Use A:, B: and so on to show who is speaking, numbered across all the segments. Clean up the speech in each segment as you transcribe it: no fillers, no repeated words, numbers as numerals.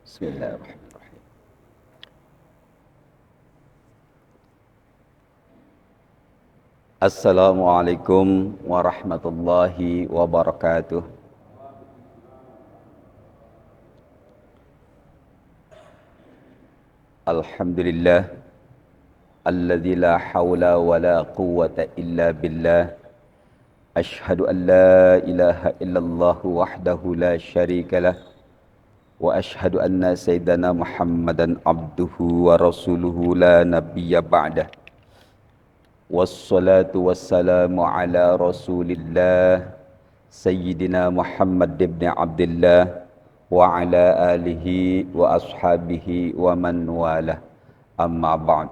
A: Bismillahirrahmanirrahim. Assalamualaikum warahmatullahi wabarakatuh. Alhamdulillah alladzi la haula wa la quwwata illa billah. Ashhadu an la ilaha illallah wahdahu la syarikalah. Wa ashhadu anna sayyidana Muhammadan abduhu wa rasuluhu la nabiyya ba'dah. Wassalatu wassalamu ala rasulillah Sayyidina Muhammad ibn Abdullah wa ala alihi wa ashabihi wa man walah. Amma ba'd.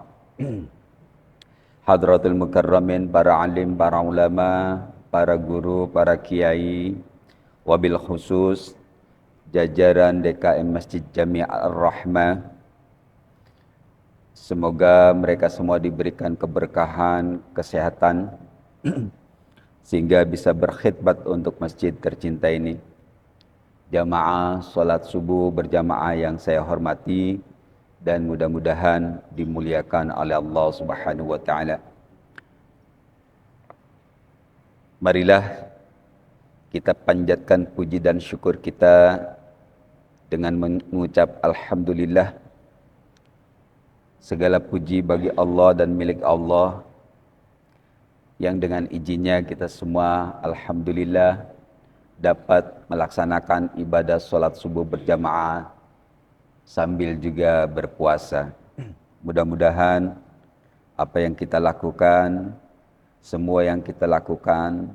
A: Hadratul mukarramin, para alim, para ulama, para guru, para kiai, wabil khusus jajaran DKM Masjid Jami' Ar-Rahmah. Semoga mereka semua diberikan keberkahan, kesehatan, sehingga bisa berkhidmat untuk masjid tercinta ini. Jamaah salat subuh berjamaah yang saya hormati dan mudah-mudahan dimuliakan oleh Allah Subhanahu wa taala. Marilah kita panjatkan puji dan syukur kita dengan mengucap alhamdulillah. Segala puji bagi Allah dan milik Allah yang dengan izinnya kita semua alhamdulillah dapat melaksanakan ibadah salat subuh berjamaah sambil juga berpuasa. Mudah-mudahan apa yang kita lakukan, semua yang kita lakukan,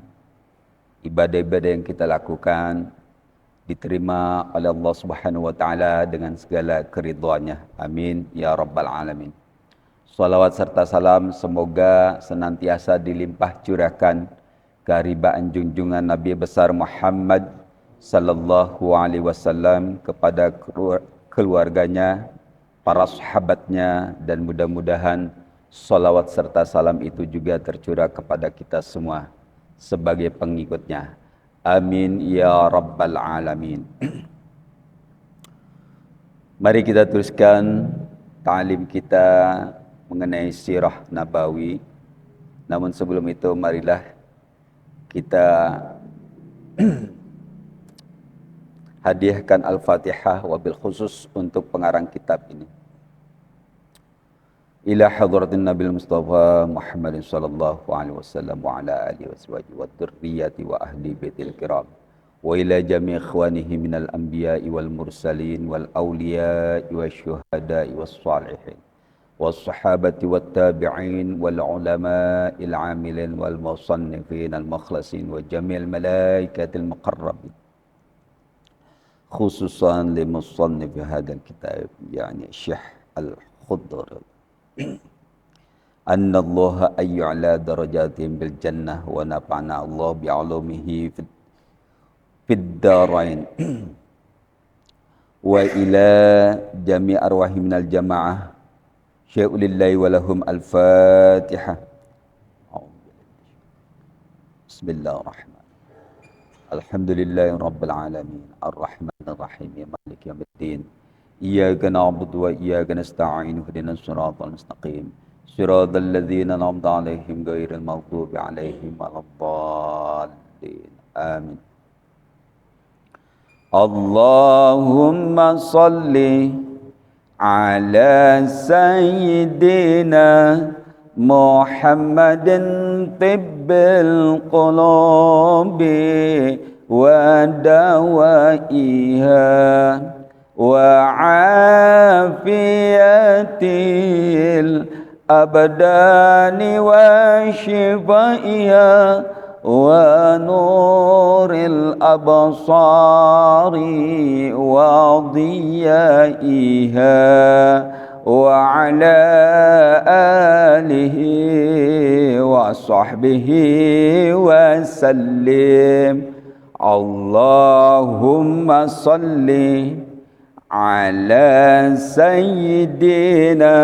A: ibadah-ibadah yang kita lakukan diterima oleh Allah Subhanahu wa taala dengan segala keridhaannya. Amin ya rabbal alamin. Salawat serta salam semoga senantiasa dilimpah curahkan keharibaan junjungan Nabi besar Muhammad sallallahu alaihi wasallam kepada keluarganya, para sahabatnya, dan mudah-mudahan salawat serta salam itu juga tercurah kepada kita semua sebagai pengikutnya. Amin ya rabbal alamin. Mari kita teruskan ta'lim kita mengenai sirah nabawi. Namun sebelum itu marilah kita hadiahkan Al-Fatihah wabil khusus untuk pengarang kitab ini. Ila hadratin Nabil Mustafa Muhammadin sallallahu alaihi wasallam wa ala alihi washabihi wa dzurriyyati wa ahli baitil kiram wa ila jami' ikhwanihi minal anbiya'i wal mursalin wal awliya'i wasyuhada'i was salihin was sahabati wat tabi'in wal ulama'il 'amilin wal musannifin al mukhlasin wa jami'il malaikatil muqarrabin khususan li musannif hadzal kitab yani Syekh Al-Khudr. Anna Allah ayya'la darajatin bil jannah wa nafa'na Allah bi'ulumihi fid darain wa ila jami' arwahi minal jamaah syai'ulillahi wa lahum al-fatihah. Bismillahirrahmanirrahim. Alhamdulillahi rabbil alamin ar-rahmanir rahim maliki yaumiddin. Iyyaka na'budu wa iyyaka nasta'in ihdinas siratal mustaqim siratal ladzina an'amta 'alaihim ghairil maghdubi 'alaihim waladdallin. Amin. Allahumma shalli ala sayyidina Muhammadin tibbil qulubi wa dawaiha وعافية الأبدان وشفائها ونور الأبصار وضيائها وعلى آله وصحبه وسلم. اللهم صل ala sayyidina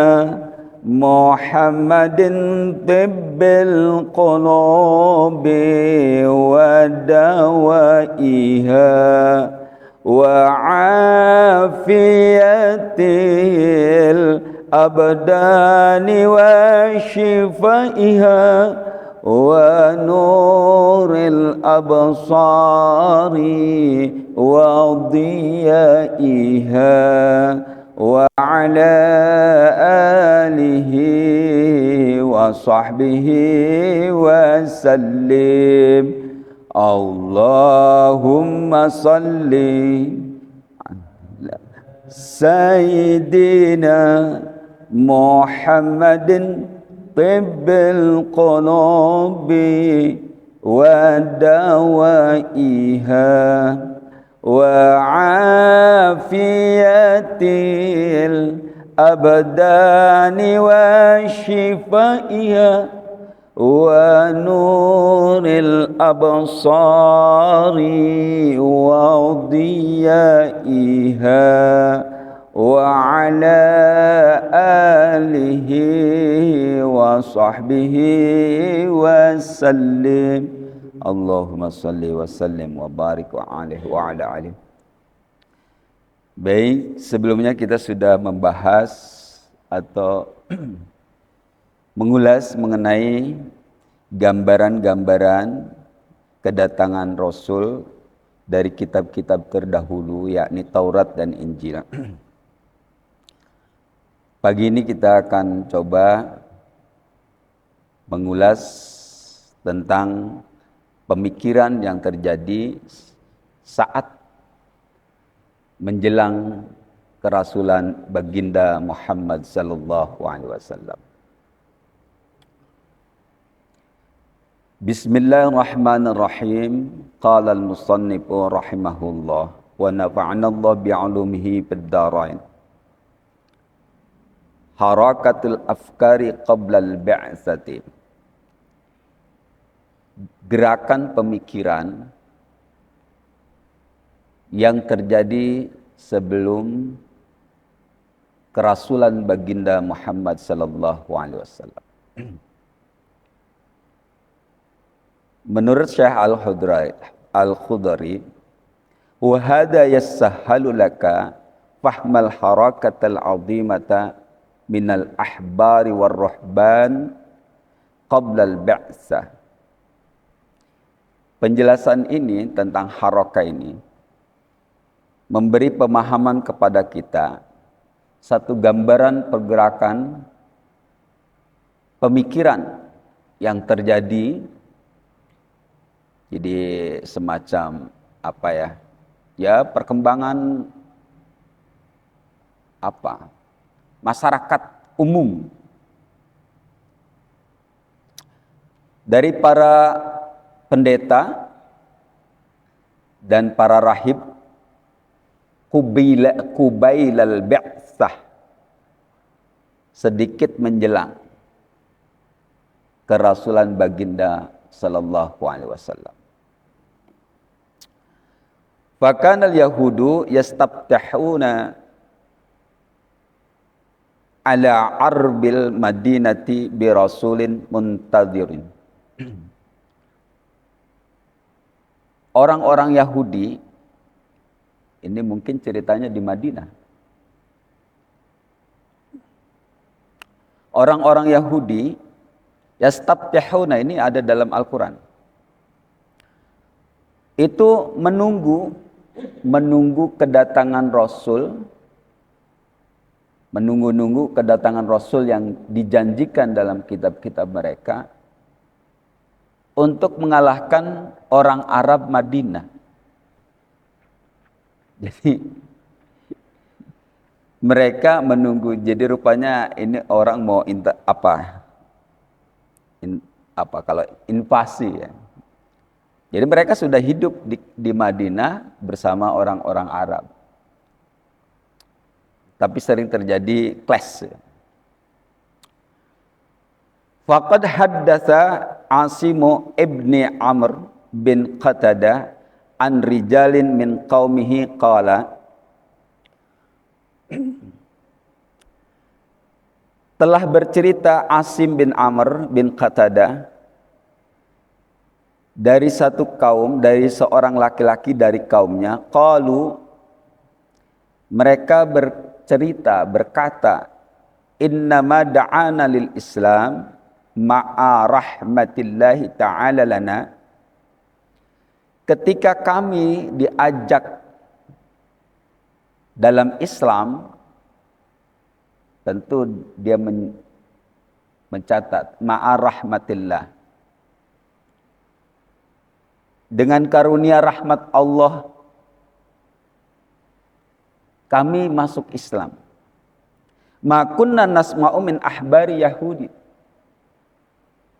A: Muhammadin tibbil qulubi wa dawaiha وعافية الأبدان وشفائها ونور الأبصار وضيائها وعلى آله وصحبه وسلم اللهم صل على سيدنا محمد طب القلوب ودوائها وعافية الأبدان وشفائها ونور الأبصار وضيائها وعلى آله وصحبه وسلم Allahumma salli wa sallim wa barik wa alihi wa ala alihi. Baik, sebelumnya kita sudah membahas atau mengulas mengenai gambaran-gambaran kedatangan Rasul dari kitab-kitab terdahulu, yakni Taurat dan Injil. Pagi ini kita akan coba mengulas tentang pemikiran yang terjadi saat menjelang kerasulan baginda Muhammad sallallahu alaihi wasallam. Bismillahirrahmanirrahim. Qala al-musannif rahimahullah wa nafa'ana Allah bi'ulumihi fid dharain. Harakatul afkari qabla al-bi'tsati. Gerakan pemikiran yang terjadi sebelum kerasulan baginda Muhammad sallallahu alaihi wasallam. Menurut Syekh Al-Khudari, wa hadha yasahhalu laka fahmal harakatal 'azimata minal ahbari war ruhban qabla al-bi'tsah. Penjelasan ini tentang harakah ini memberi pemahaman kepada kita satu gambaran pergerakan pemikiran yang terjadi. Jadi semacam apa ya? Ya, perkembangan apa? Masyarakat umum dari para pendeta dan para rahib kubailal bi'tsah, sedikit menjelang kerasulan baginda sallallahu alaihi wasallam. Fakana al-yahudu yastaftahuna ala arbil madinati bi rasulin muntadhirin. Orang-orang Yahudi, ini mungkin ceritanya di Madinah. Orang-orang Yahudi, yastaftihuna, ini ada dalam Al-Quran. Itu menunggu kedatangan Rasul, menunggu kedatangan Rasul yang dijanjikan dalam kitab-kitab mereka, untuk mengalahkan orang Arab Madinah. Jadi mereka menunggu. Jadi rupanya ini orang mau kalau invasi ya. Jadi mereka sudah hidup di Madinah bersama orang-orang Arab. Tapi sering terjadi clash ya. Faqad haddatsa Asimu ibni Amr bin Qatadah an rijalin min qaumihi qala, telah bercerita Asim bin Amr bin Qatadah dari satu kaum, dari seorang laki-laki dari kaumnya, qalu, Mereka bercerita, berkata, innama da'ana lil Islam ma'a rahmatillahi ta'ala lana. Ketika kami diajak dalam Islam, tentu dia mencatat ma'a rahmatillah, dengan karunia rahmat Allah kami masuk Islam. Ma kunna nasma'u min ahbari Yahudi.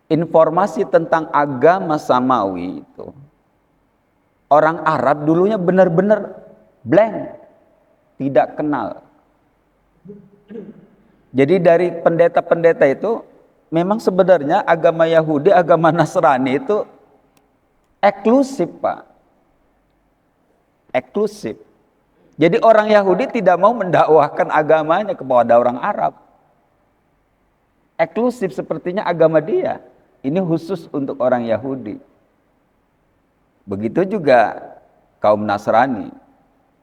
A: Informasi tentang agama samawi itu, orang Arab dulunya benar-benar blank, tidak kenal. Jadi dari pendeta-pendeta itu, memang sebenarnya agama Yahudi, agama Nasrani itu eksklusif, Pak. Eksklusif. Jadi orang Yahudi tidak mau mendakwahkan agamanya kepada orang Arab. Eksklusif sepertinya agama dia. Ini khusus untuk orang Yahudi. Begitu juga kaum Nasrani.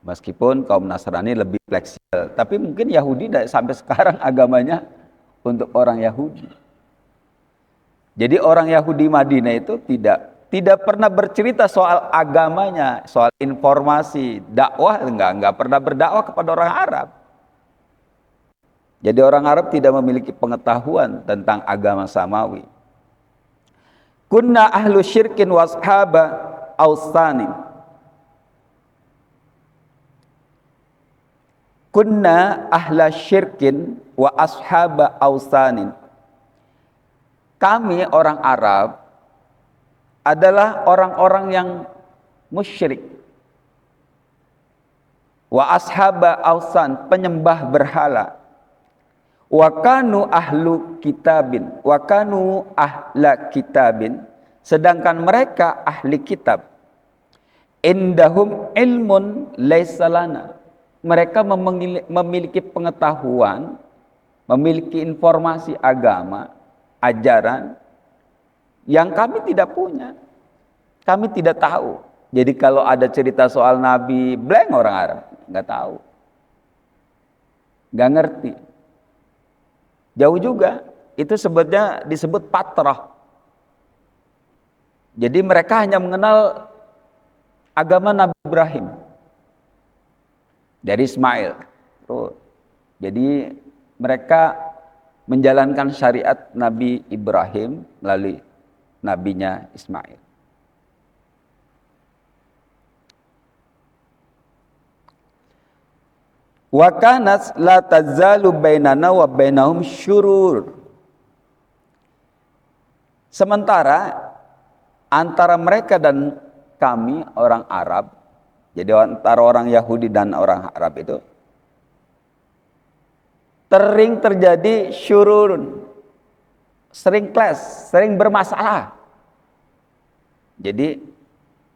A: Meskipun kaum Nasrani lebih fleksibel, tapi mungkin Yahudi sampai sekarang agamanya untuk orang Yahudi. Jadi orang Yahudi Madinah itu tidak pernah bercerita soal agamanya, soal informasi, dakwah enggak pernah berdakwah kepada orang Arab. Jadi orang Arab tidak memiliki pengetahuan tentang agama samawi. Kunna ahlu syirkin washaba awsanin. Kunna ahla syirkin wa ashaba awsanin. Kami orang Arab adalah orang-orang yang musyrik. Wa ashaba awsan, penyembah berhala. Wa kanu ahlu kitabin, wa kanu ahla kitabin, sedangkan mereka ahli kitab. Indahum ilmun laisa lana. Mereka memiliki pengetahuan, memiliki informasi agama, ajaran yang kami tidak punya. Kami tidak tahu. Jadi kalau ada cerita soal Nabi, blank orang Arab, nggak tahu, nggak ngerti. Jauh juga. Itu sebetulnya disebut patrah. Jadi mereka hanya mengenal agama Nabi Ibrahim dari Ismail. Jadi mereka menjalankan syariat Nabi Ibrahim melalui nabinya Ismail. Wa kanat la tazalu bainana wa bainahum syurur. Sementara antara mereka dan kami orang Arab, jadi antara orang Yahudi dan orang Arab itu sering terjadi syururun, sering clash, sering bermasalah. Jadi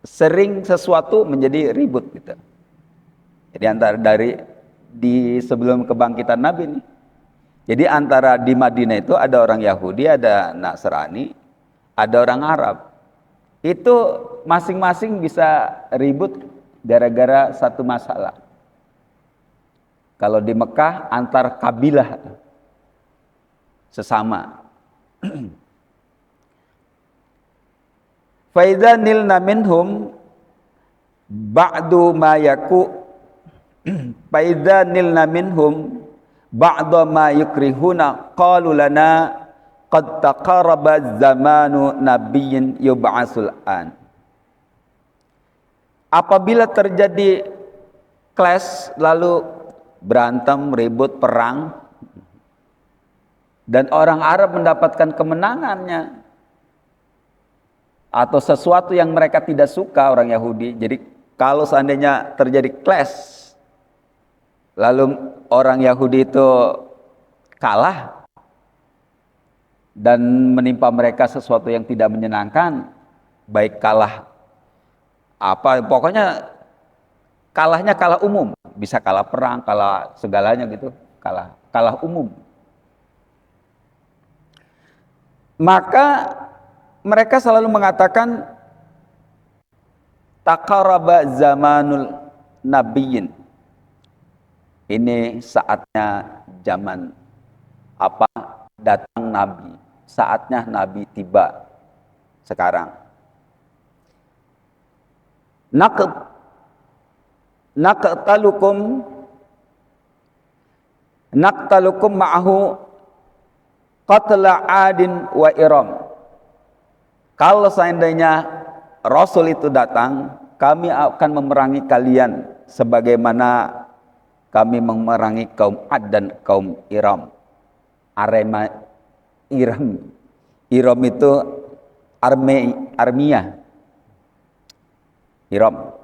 A: sering sesuatu menjadi ribut gitu. Jadi antara di sebelum kebangkitan Nabi nih. Jadi antara di Madinah itu ada orang Yahudi, ada Nasrani, ada orang Arab. Itu masing-masing bisa ribut gara-gara satu masalah. Kalau di Mekah antar kabilah sesama. Faidza nilna minhum ba'du ma yaku faidza nilna minhum ba'da ma yukrihuna qalu lana qad taqarraba zamanu nabiyyin yub'atsul an. Apabila terjadi clash, lalu berantem, ribut, perang, dan orang Arab mendapatkan kemenangannya atau sesuatu yang mereka tidak suka, orang Yahudi. Jadi kalau seandainya terjadi clash, lalu orang Yahudi itu kalah dan menimpa mereka sesuatu yang tidak menyenangkan, baik kalah apa, pokoknya kalahnya kalah umum, bisa kalah perang, kalah segalanya gitu, kalah umum. Maka mereka selalu mengatakan taqarraba zamanul nabiyyin. Ini saatnya zaman apa? Datang Nabi. Saatnya Nabi tiba sekarang. Naqtalukum ma'ahu qatla adin wa iram. Kalau seandainya Rasul itu datang, kami akan memerangi kalian sebagaimana kami memerangi kaum Ad dan kaum Iram. Iram itu Armia. Iram.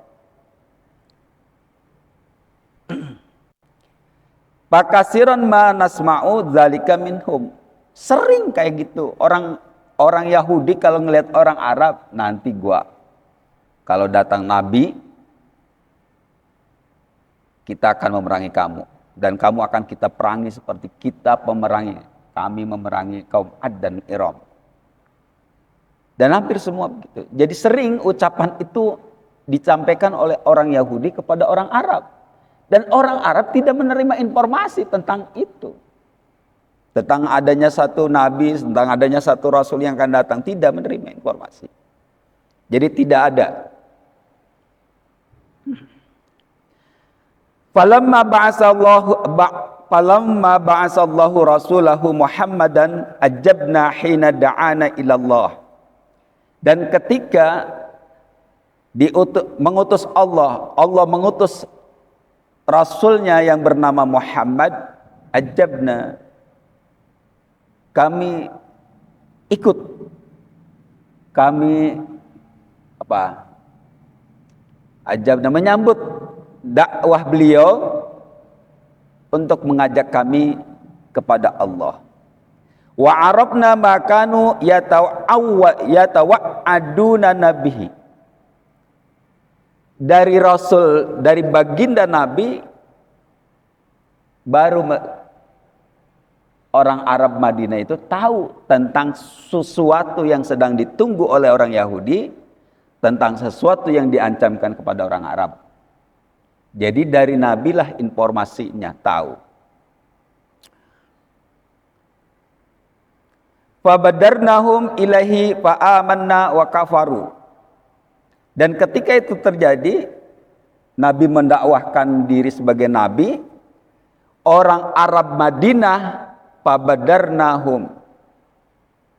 A: Pakasiron ma nasma'u dzalika minhum. Sering kayak gitu. Orang Yahudi kalau ngelihat orang Arab, nanti kalau datang Nabi, kita akan memerangi kamu. Dan kamu akan kita perangi seperti kita pemerangi. Kami memerangi kaum Ad dan Iram. Dan hampir semua begitu. Jadi sering ucapan itu disampaikan oleh orang Yahudi kepada orang Arab. Dan orang Arab tidak menerima informasi tentang itu. Tentang adanya satu nabi, tentang adanya satu rasul yang akan datang. Tidak menerima informasi. Jadi tidak ada. Falamma ba'asallahu rasulahu Muhammadan ajabna hina da'ana ilallah. Dan ketika mengutus Allah mengutus Rasulnya yang bernama Muhammad, ajabna, kami ikut, kami ajabna, menyambut dakwah beliau untuk mengajak kami kepada Allah. Wa arabna makanu yatawa'aduna nabihi. Dari Rasul, dari baginda Nabi, baru orang Arab Madinah itu tahu tentang sesuatu yang sedang ditunggu oleh orang Yahudi, tentang sesuatu yang diancamkan kepada orang Arab. Jadi dari Nabi lah informasinya tahu. Fabadarnahum ilahi fa'amanna wa kafaru. Dan ketika itu terjadi, Nabi mendakwahkan diri sebagai Nabi, orang Arab Madinah, fabadarnahum,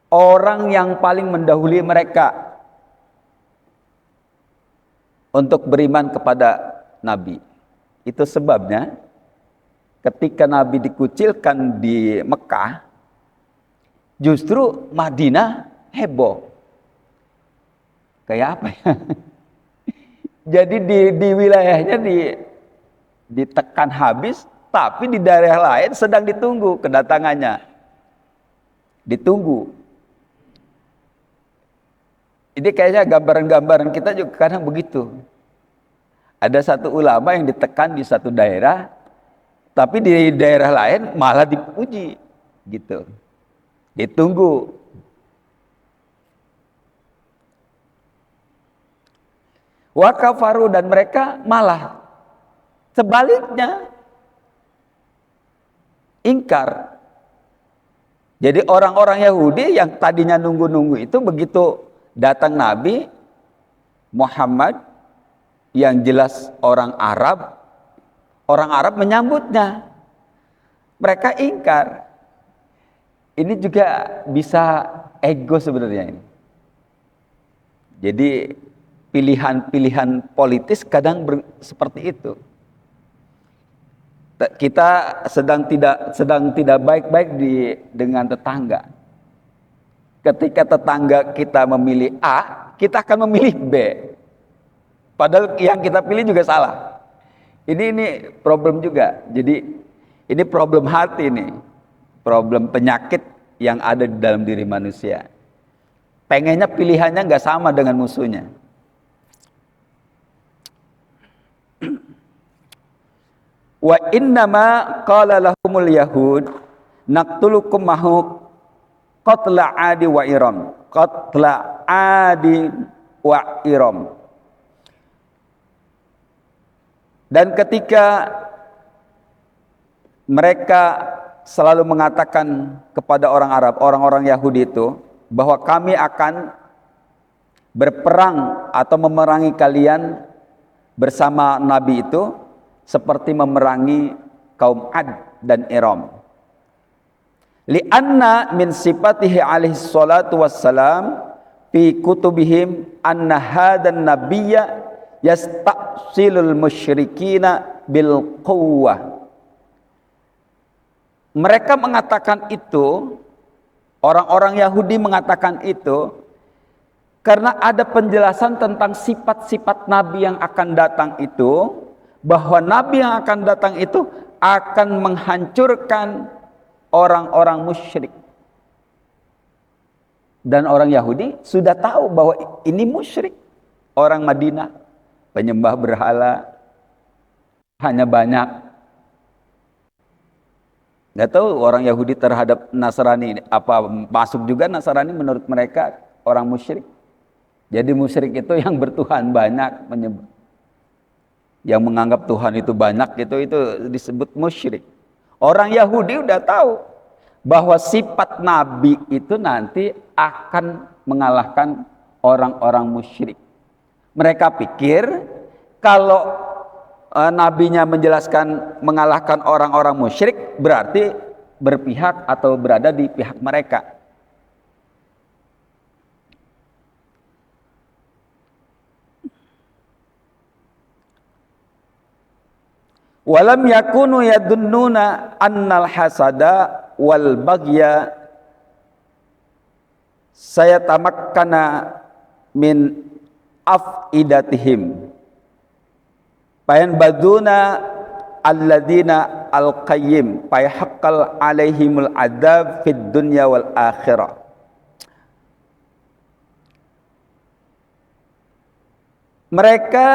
A: orang yang paling mendahului mereka untuk beriman kepada Nabi. Itu sebabnya ketika Nabi dikucilkan di Mekah, justru Madinah heboh. Kayak apa ya? Jadi di wilayahnya ditekan habis, tapi di daerah lain sedang ditunggu kedatangannya. Ditunggu. Ini kayaknya gambaran-gambaran kita juga kadang begitu. Ada satu ulama yang ditekan di satu daerah, tapi di daerah lain malah dipuji, gitu. Ditunggu. Wa kafaru, dan mereka malah sebaliknya ingkar. Jadi orang-orang Yahudi yang tadinya nunggu-nunggu itu, begitu datang Nabi Muhammad yang jelas orang Arab menyambutnya. Mereka ingkar. Ini juga bisa ego sebenarnya ini. Jadi pilihan-pilihan politis kadang seperti itu. Kita sedang tidak baik-baik dengan tetangga. Ketika tetangga kita memilih A, kita akan memilih B. Padahal yang kita pilih juga salah. Ini problem juga. Jadi ini problem hati nih. Problem penyakit yang ada di dalam diri manusia. Pengennya pilihannya nggak sama dengan musuhnya. Wa innama qala lahumul yahud naqtulukum mahu qatla adi wa iram. Qatla adi wa iram. Dan ketika mereka selalu mengatakan kepada orang Arab, orang-orang Yahudi itu, bahwa kami akan berperang atau memerangi kalian bersama Nabi itu seperti memerangi kaum Ad dan Iram. Lianna min sifatihi alaihi salatu wassalam fi kutubihim anna hadan nabiyya yasta'silul musyrikina bil quwwah. Mereka mengatakan itu, orang-orang Yahudi mengatakan itu karena ada penjelasan tentang sifat-sifat Nabi yang akan datang itu, bahwa Nabi yang akan datang itu akan menghancurkan orang-orang musyrik. Dan orang Yahudi sudah tahu bahwa ini musyrik. Orang Madinah, penyembah berhala, hanya banyak. Nggak tahu orang Yahudi terhadap Nasrani apa masuk juga Nasrani menurut mereka orang musyrik. Jadi musyrik itu yang bertuhan banyak, yang menganggap Tuhan itu banyak itu disebut musyrik. Orang Yahudi udah tahu bahwa sifat Nabi itu nanti akan mengalahkan orang-orang musyrik. Mereka pikir kalau nabinya menjelaskan mengalahkan orang-orang musyrik berarti berpihak atau berada di pihak mereka. Walam yakunu yadunnuna annal hasada wal baghya sayatamakkana min afidatihim payan baduna alladina al-qayyim payahaqqal alaihimul adab fid dunya wal akhirah. Mereka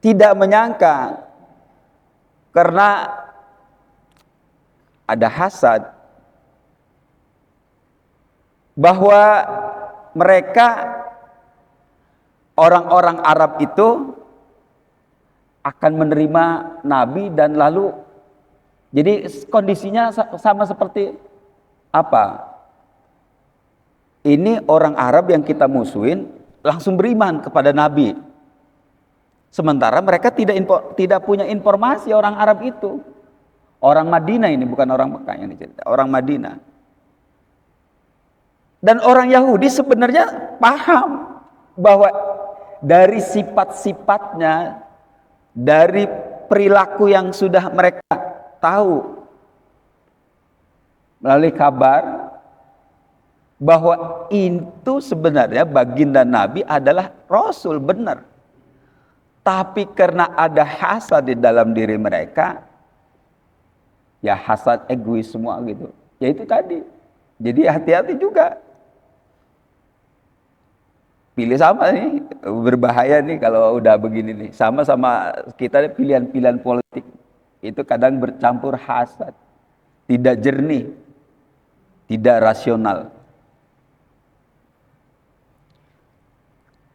A: tidak menyangka karena ada hasad bahwa mereka orang-orang Arab itu akan menerima Nabi dan lalu jadi kondisinya sama seperti apa? Ini orang Arab yang kita musuhin langsung beriman kepada Nabi. Sementara mereka tidak punya informasi orang Arab itu. Orang Madinah ini bukan orang Mekah yang dicerita, orang Madinah. Dan orang Yahudi sebenarnya paham bahwa dari sifat-sifatnya, dari perilaku yang sudah mereka tahu melalui kabar bahwa itu sebenarnya baginda Nabi adalah Rasul benar. Tapi karena ada hasad di dalam diri mereka, ya hasad egois semua gitu. Ya itu tadi. Jadi hati-hati juga. Pilih sama nih, berbahaya nih kalau udah begini nih. Sama-sama kita pilihan-pilihan politik itu kadang bercampur hasad, tidak jernih, tidak rasional.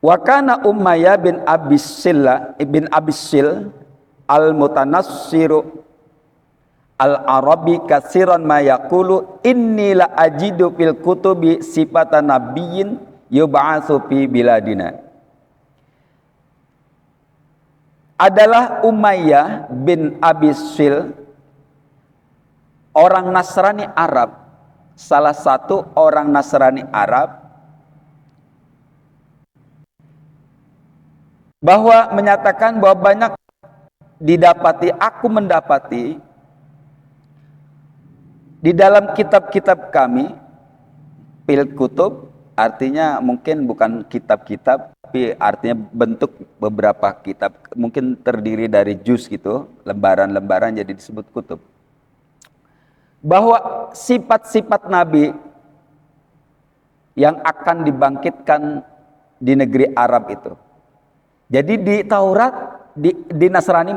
A: Wa kana Umayyah bin Abisil al-Mutanassiru al-Arabi katsiran ma yaqulu inni la ajidu fil kutubi sifatan nabiyyin yub'atsu fi biladina. Adalah Umayyah bin Abisil, orang Nasrani Arab, salah satu orang Nasrani Arab, bahwa menyatakan bahwa banyak aku mendapati di dalam kitab-kitab kami, fil kutub artinya mungkin bukan kitab-kitab, tapi artinya bentuk beberapa kitab, mungkin terdiri dari juz gitu, lembaran-lembaran jadi disebut kutub. Bahwa sifat-sifat Nabi yang akan dibangkitkan di negeri Arab itu. Jadi di Taurat, di Nasrani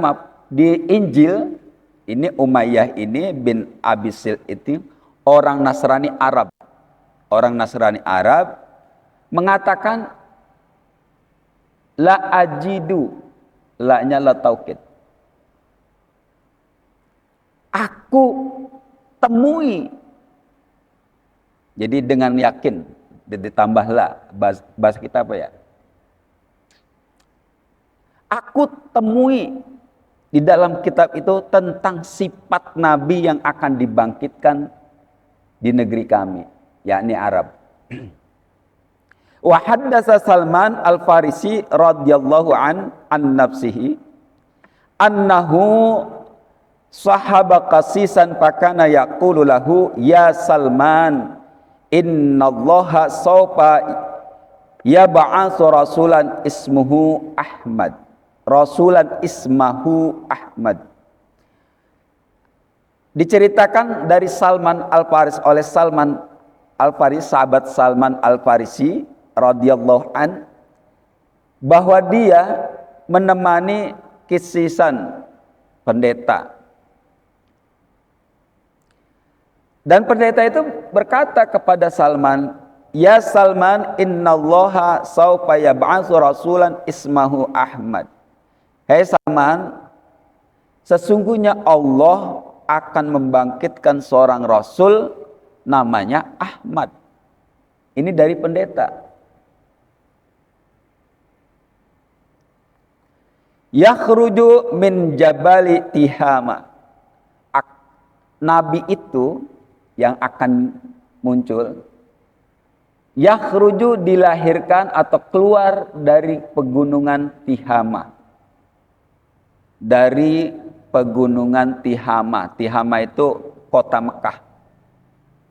A: di Injil, ini Umayyah ini bin Abisil itu orang Nasrani Arab. Orang Nasrani Arab mengatakan la ajidu, la-nya la taukid. aku temui. Jadi dengan yakin, ditambahlah bahasa kita apa ya? Aku temui di dalam kitab itu tentang sifat Nabi yang akan dibangkitkan di negeri kami, yakni Arab. Wa haddatsa Salman Al-Farisi radhiyallahu an nafsihi annahu sahaba qasisan fakana yaqulu lahu ya Salman innallaha sawfa yab'atsu rasulan ismuhu Ahmad. Rasulan ismahu Ahmad. Diceritakan dari Salman Al-Farisi oleh Salman Al-Farisi, sahabat Salman Al-Farisi radhiyallahu an, bahwa dia menemani Kisisan, pendeta. Dan pendeta itu berkata kepada Salman, ya Salman, innallaha sawfa yab'atsu rasulan ismahu Ahmad. Hei Salman, sesungguhnya Allah akan membangkitkan seorang rasul namanya Ahmad. Ini dari pendeta. Yakhruju min jabali Tihama. Nabi itu yang akan muncul, yakhruju dilahirkan atau keluar dari pegunungan Tihama. Dari pegunungan Tihama. Tihama itu kota Mekah.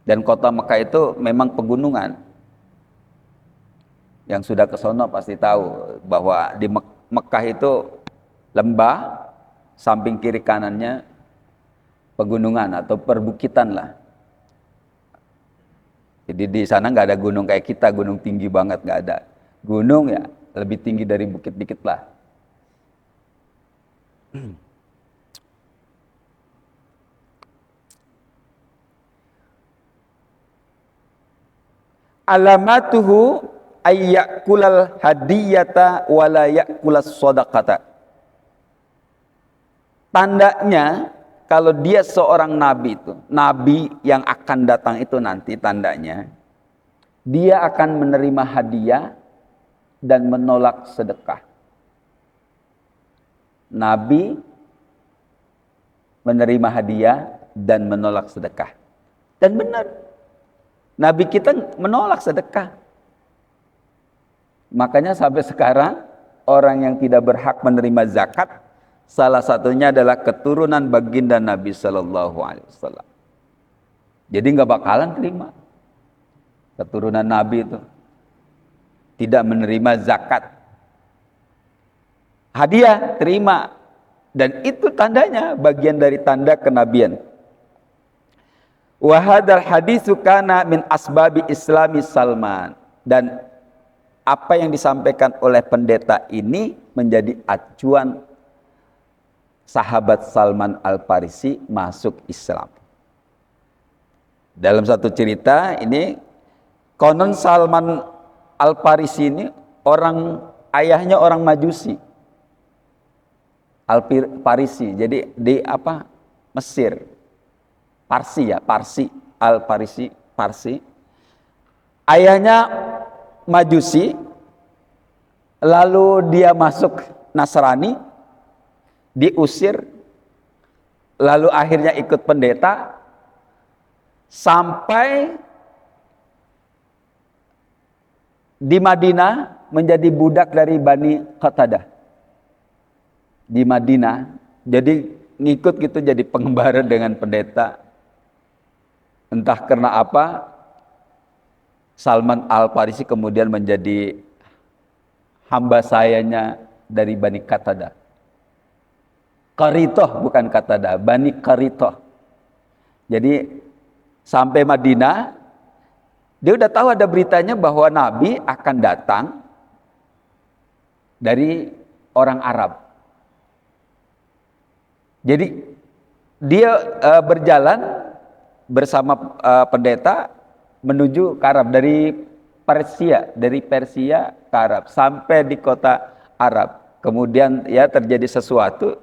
A: Dan kota Mekah itu memang pegunungan. Yang sudah ke sono pasti tahu bahwa di Mekah itu lembah, samping kiri kanannya pegunungan atau perbukitan lah. Jadi di sana nggak ada gunung kayak kita, gunung tinggi banget, nggak ada. Gunung ya lebih tinggi dari bukit dikit lah. Alamatuhu ayyakulal hadiyata wala yakulas shadaqata. Tandanya kalau dia seorang nabi itu, nabi yang akan datang itu nanti tandanya dia akan menerima hadiah dan menolak sedekah. Nabi menerima hadiah dan menolak sedekah. Dan benar, Nabi kita menolak sedekah. Makanya sampai sekarang orang yang tidak berhak menerima zakat, salah satunya adalah keturunan baginda Nabi Sallallahu Alaihi Wasallam. Jadi nggak bakalan terima keturunan Nabi itu tidak menerima zakat. Hadiah terima, dan itu tandanya bagian dari tanda kenabian. Wa hadzal haditsu kana min asbabi islami Salman, dan apa yang disampaikan oleh pendeta ini menjadi acuan sahabat Salman Al-Farisi masuk Islam. Dalam satu cerita ini, konon Salman Al-Farisi ini ayahnya orang Majusi. Al-Farisi, jadi di Mesir. Parsi ya, Al-Farisi, Parsi. Ayahnya Majusi, lalu dia masuk Nasrani, diusir, lalu akhirnya ikut pendeta, sampai di Madinah menjadi budak dari Bani Qatadah. Di Madinah, jadi ngikut gitu, jadi pengembara dengan pendeta. Entah karena apa, Salman Al-Farisi kemudian menjadi hamba sayanya dari Bani Qatadah. Qaritoh, bukan Qatadah, Bani Qaritoh. Jadi sampai Madinah, dia udah tahu ada beritanya bahwa Nabi akan datang dari orang Arab. Jadi dia berjalan bersama pendeta menuju ke Arab, dari Persia ke Arab, sampai di kota Arab. Kemudian ya terjadi sesuatu,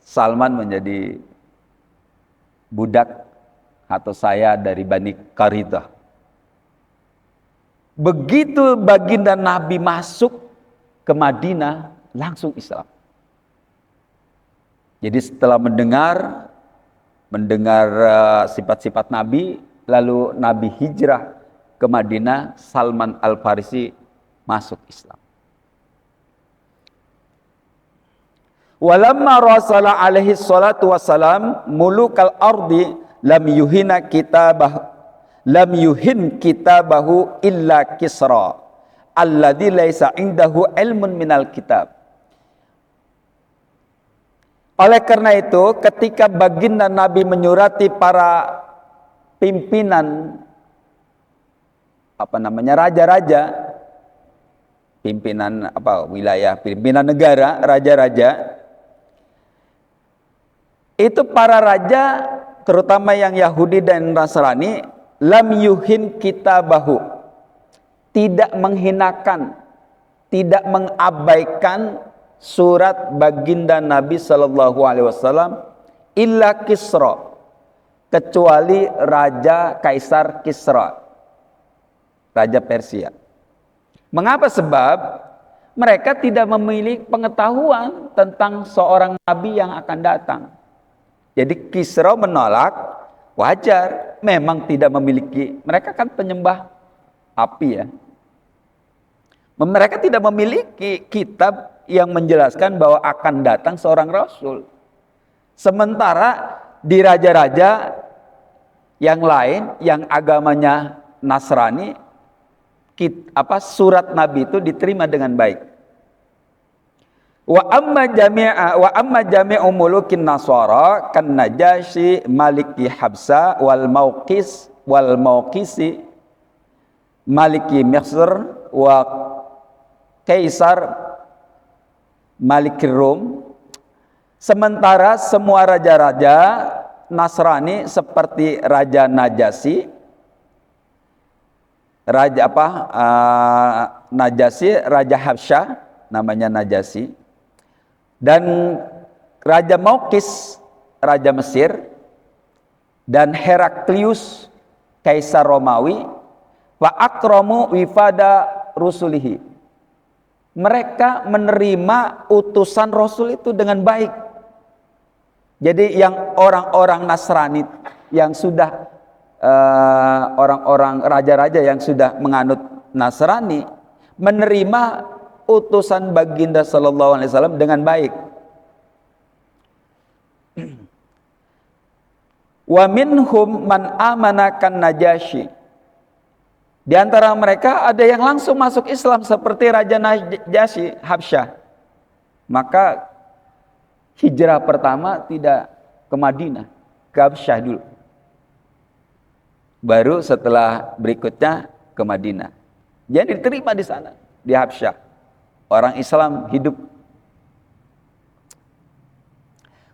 A: Salman menjadi budak atau saya dari Bani Qaridah. Begitu baginda Nabi masuk ke Madinah, langsung Islam. Jadi setelah mendengar sifat-sifat Nabi, lalu Nabi hijrah ke Madinah, Salman Al-Farisi masuk Islam. Walamma rasala alaihi salatu wassalam mulukal ardi lam yuhin kitabahu illa Kisra alladzi laisa indahu ilmun minal kitab. Oleh karena itu, ketika baginda Nabi menyurati para pimpinan raja-raja, pimpinan wilayah, pimpinan negara, raja-raja, itu para raja terutama yang Yahudi dan Nasrani, lam yuhin kitabahu, tidak menghinakan, tidak mengabaikan surat baginda Nabi sallallahu alaihi wasallam, illa Kisra, kecuali raja Kaisar Kisra, raja Persia. Mengapa? Sebab mereka tidak memiliki pengetahuan tentang seorang nabi yang akan datang. Jadi Kisra menolak, wajar, memang tidak memiliki, mereka kan penyembah api ya. Mereka tidak memiliki kitab yang menjelaskan bahwa akan datang seorang rasul. Sementara di raja-raja yang lain yang agamanya Nasrani, surat Nabi itu diterima dengan baik. Wa amma jami'u mulukin Nasara kan Najasyi Maliki Habsa wal Mauqisi Maliki Misr wa Kaisar Maliki Rum. Sementara semua raja-raja Nasrani seperti Raja Najasyi, Najasyi, Raja Habsyah namanya Najasyi, dan Raja Mauqis, Raja Mesir, dan Heraklius, Kaisar Romawi, wa akramu wifada rusulihi. Mereka menerima utusan Rasul itu dengan baik. Jadi yang orang-orang Nasrani yang sudah orang-orang raja-raja yang sudah menganut Nasrani menerima utusan baginda sallallahu alaihi wasallam dengan baik. Wa minhum man amana kan Najasyi. Di antara mereka ada yang langsung masuk Islam seperti Raja Najasyi Habsyah. Maka hijrah pertama tidak ke Madinah, ke Habsyah dulu. Baru setelah berikutnya ke Madinah. Jadi diterima di sana, di Habsyah. Orang Islam hidup.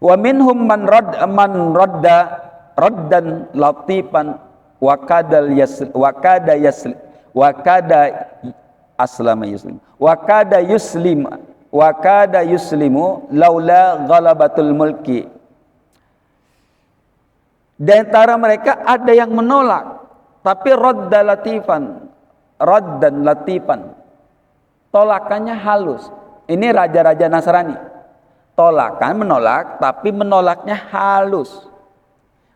A: Wa minhum man radda raddan latifan wa kada yuslimu laula ghalabatul mulki. Di antara mereka ada yang menolak, tapi raddan latifan, tolakannya halus. Ini raja-raja Nasrani, menolak, tapi menolaknya halus.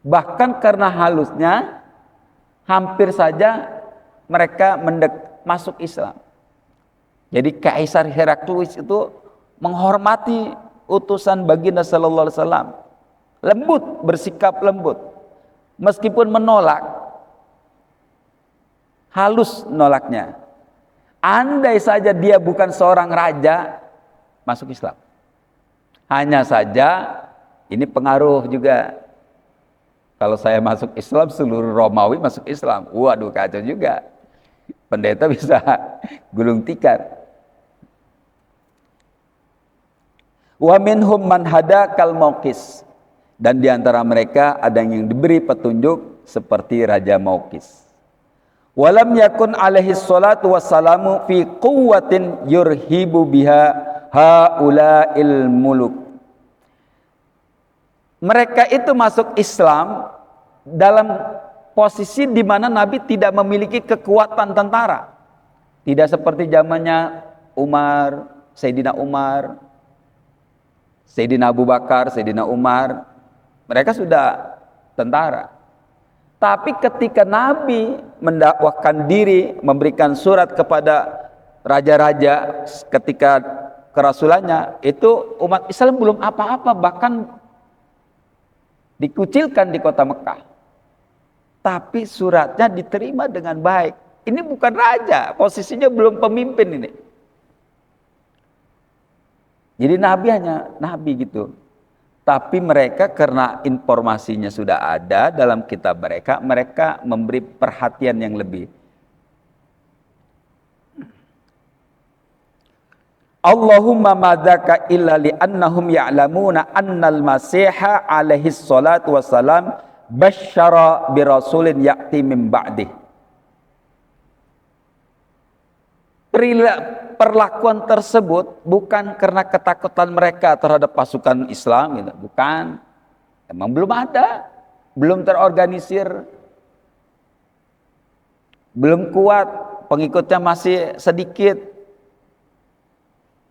A: Bahkan karena halusnya, hampir saja mereka masuk Islam. Jadi Kaisar Heraklius itu menghormati utusan baginda sallallahu alaihi wasallam, lembut, bersikap lembut, meskipun menolak, halus nolaknya. Andai saja dia bukan seorang raja, masuk Islam. Hanya saja ini pengaruh juga. Kalau saya masuk Islam, seluruh Romawi masuk Islam. Waduh, kacau juga. Pendeta bisa gulung tikar. Wa minhum man hada kal Mauqis. Dan di antara mereka ada yang diberi petunjuk seperti Raja Mauqis. Walam yakun alaihi salatu wassalamu fi quwwatin yurhibu biha haula'il muluk. mereka itu masuk Islam dalam posisi di mana Nabi tidak memiliki kekuatan tentara. Tidak seperti zamannya Umar, Sayyidina Abu Bakar, Sayyidina Umar. Mereka sudah tentara. Tapi ketika Nabi mendakwahkan diri, memberikan surat kepada raja-raja ketika kerasulannya, itu umat Islam belum apa-apa, bahkan dikucilkan di kota Mekah. Tapi suratnya diterima dengan baik. Ini bukan raja, posisinya belum pemimpin ini. Jadi Nabi hanya Nabi gitu. Tapi mereka karena informasinya sudah ada dalam kitab mereka, mereka memberi perhatian yang lebih. Allahumma madzaka illa li'annahum ya'lamuna annal masiha alaihi salatu wassalam basyara bi rasulin ya'ti min ba'dih. Perlakuan tersebut bukan karena ketakutan mereka terhadap pasukan Islam, gitu. Bukan. Emang belum ada, belum terorganisir, belum kuat, pengikutnya masih sedikit.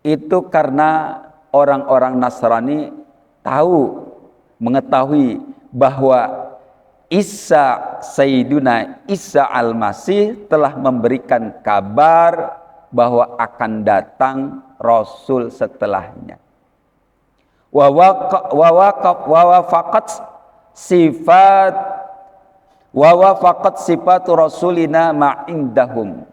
A: Itu karena orang-orang Nasrani mengetahui bahwa Sayyiduna Isa Al-Masih telah memberikan kabar bahwa akan datang Rasul setelahnya. Wa wafaqat sifatu Rasulina ma'indahum.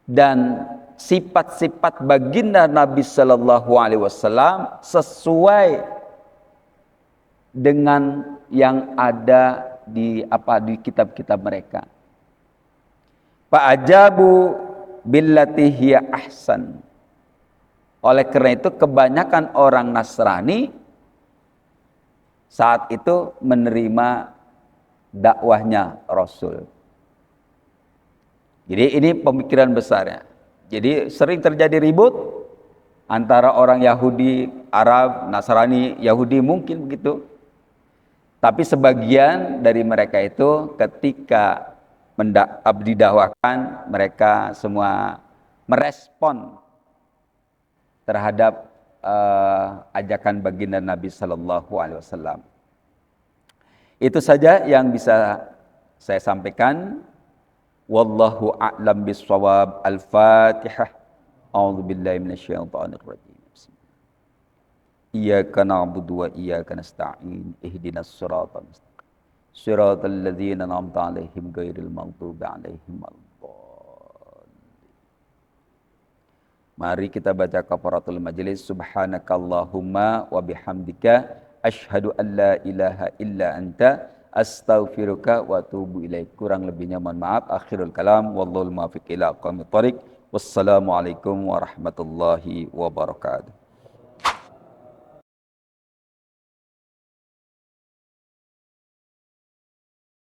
A: Dan sifat-sifat baginda Nabi sallallahu alaihi wasallam sesuai dengan yang ada di kitab-kitab mereka. Fa'ajabu billati hiya ahsan. Oleh karena itu kebanyakan orang Nasrani saat itu menerima dakwahnya Rasul. Jadi ini pemikiran besarnya. Jadi sering terjadi ribut antara orang Yahudi, Arab, Nasrani, Yahudi mungkin begitu. Tapi sebagian dari mereka itu ketika didakwakan, mereka semua merespon terhadap ajakan baginda Nabi sallallahu alaihi wasallam. Itu saja yang bisa saya sampaikan. Wallahu a'lam bissawab. Al-Fatihah. A'udzubillahi minasyaitonir rajim. Iyyaka na'budu wa iyyaka nasta'in. Ihdinas siratal mustaqim. Siratal ladzina an'amta 'alaihim ghairil maghdubi 'alaihim waladdallin. Mari kita baca kafaratul majelis. Subhanakallahumma wa bihamdika asyhadu an la ilaha illa anta astaghfiruka wa atubu ilaik. Kurang lebihnya mohon maaf. Akhirul kalam wallahul muwaffiq ila aqwamit thoriq. Wassalamualaikum warahmatullahi wabarakatuh.